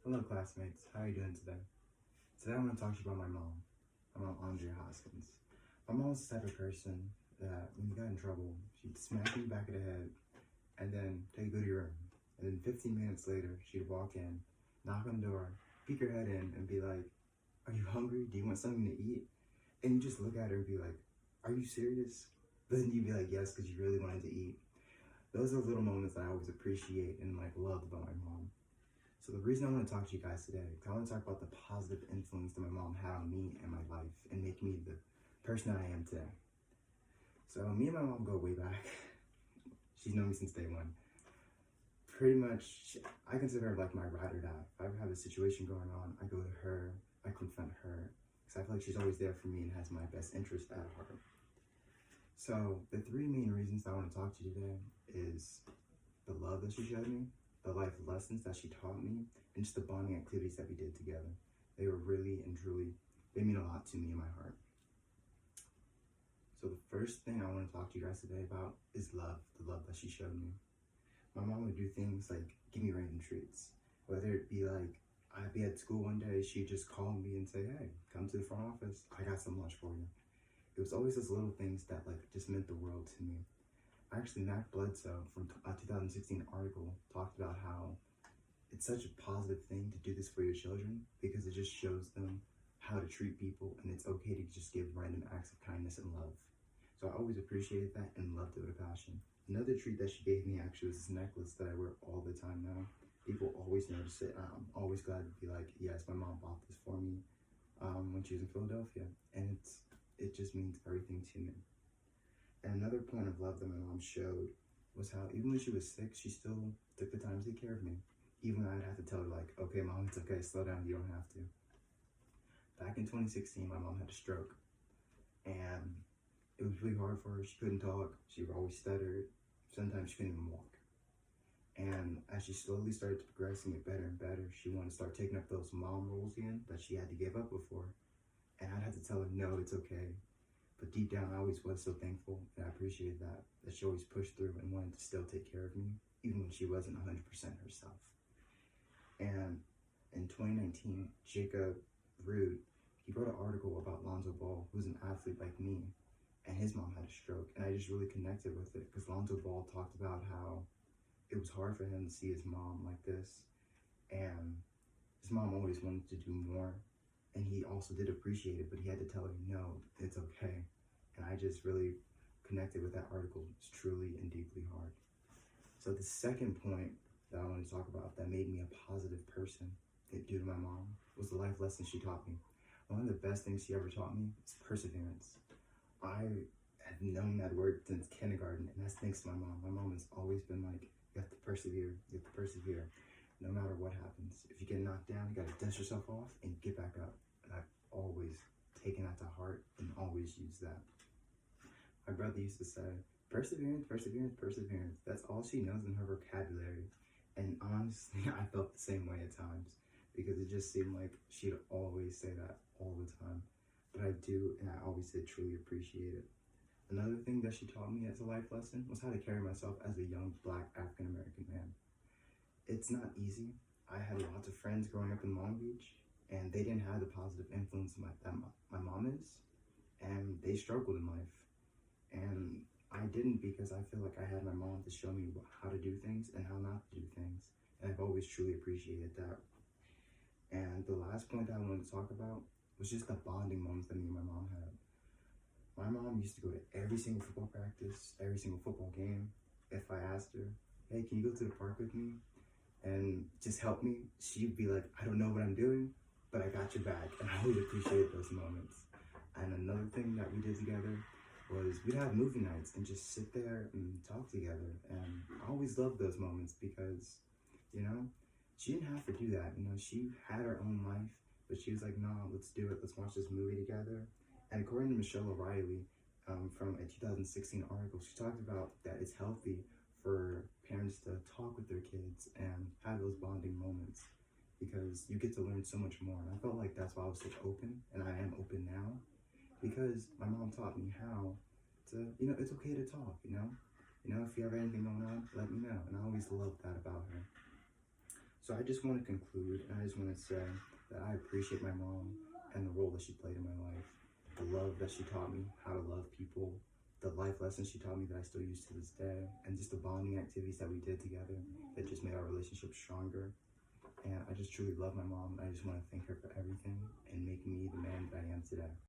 Hello classmates, how are you doing today? Today I'm going to talk to you about my mom Andrea Hoskins. My mom was the type of person that when you got in trouble, she'd smack you in the back of the head and then tell you to go to your room. And then 15 minutes later, she'd walk in, knock on the door, peek her head in and be like, are you hungry? Do you want something to eat? And you just look at her and be like, are you serious? But then you'd be like, yes, because you really wanted to eat. Those are the little moments that I always appreciate and love about my mom. So the reason I want to talk to you guys today is I want to talk about the positive influence that my mom had on me and my life and make me the person I am today. So me and my mom go way back. She's known me since day one. Pretty much, I consider her like my ride or die. If I ever have a situation going on, I go to her, I confront her, because I feel like she's always there for me and has my best interest at heart. So the three main reasons I want to talk to you today is the love that she showed me, the life lessons that she taught me, and just the bonding activities that we did together. They were really and truly, they mean a lot to me in my heart. So the first thing I want to talk to you guys today about is love, the love that she showed me. My mom would do things like give me random treats. Whether it be like, I'd be at school one day, she'd just call me and say, hey, come to the front office, I got some lunch for you. It was always those little things that just meant the world to me. Actually, Mac Bledsoe from a 2016 article talked about how it's such a positive thing to do this for your children because it just shows them how to treat people and it's okay to just give random acts of kindness and love. So I always appreciated that and loved it with a passion. Another treat that she gave me actually was this necklace that I wear all the time now. People always notice it. I'm always glad to be like, yes, my mom bought this for me when she was in Philadelphia. And it just means everything to me. And another point of love that my mom showed was how even when she was sick, she still took the time to take care of me. Even when I'd have to tell her like, okay, mom, it's okay, slow down, you don't have to. Back in 2016, my mom had a stroke. And it was really hard for her. She couldn't talk. She always stuttered. Sometimes she couldn't even walk. And as she slowly started to progress and get better and better, she wanted to start taking up those mom roles again that she had to give up before. And I'd have to tell her, no, it's okay. But deep down, I always was so thankful and I appreciated that she always pushed through and wanted to still take care of me, even when she wasn't 100% herself. And in 2019, Jacob Rude, he wrote an article about Lonzo Ball, who's an athlete like me, and his mom had a stroke. And I just really connected with it because Lonzo Ball talked about how it was hard for him to see his mom like this. And his mom always wanted to do more. And he also did appreciate it, but he had to tell her, no, it's okay. And I just really connected with that article. It's truly and deeply hard. So the second point that I want to talk about that made me a positive person due to my mom was the life lesson she taught me. One of the best things she ever taught me is perseverance. I have known that word since kindergarten, and that's thanks to my mom. My mom has always been like, you have to persevere, no matter what happens. If you get knocked down, you gotta dust yourself off and get back up. And I've always taken that to heart and always used that. My brother used to say, perseverance, perseverance, perseverance. That's all she knows in her vocabulary. And honestly, I felt the same way at times because it just seemed like she'd always say that all the time. But I do, and I always did truly appreciate it. Another thing that she taught me as a life lesson was how to carry myself as a young Black African-American man. It's not easy. I had lots of friends growing up in Long Beach, and they didn't have the positive influence that my mom is, and they struggled in life. And I didn't because I feel like I had my mom to show me how to do things and how not to do things, and I've always truly appreciated that. And the last point that I wanted to talk about was just the bonding moments that me and my mom had. My mom used to go to every single football practice, every single football game. If I asked her, hey, can you go to the park with me and just help me? She'd be like, I don't know what I'm doing, but I got your back. And I really appreciate those moments. And another thing that we did together was we'd have movie nights and just sit there and talk together. And I always loved those moments because, she didn't have to do that. She had her own life, but she was like, no, let's do it. Let's watch this movie together. And according to Michelle O'Reilly, from a 2016 article, she talked about that it's healthy for parents to talk with their kids and have those bonding moments because you get to learn so much more. And I felt like that's why I was so open, and I am open now, because my mom taught me how to, it's okay to talk, if you have anything going on, let me know. And I always loved that about her. So I just want to conclude, and I just want to say that I appreciate my mom and the role that she played in my life, the love that she taught me, how to love people, the life lessons she taught me that I still use to this day, and just the bonding activities that we did together that just made our relationship stronger. And I just truly love my mom. I just want to thank her for everything and making me the man that I am today.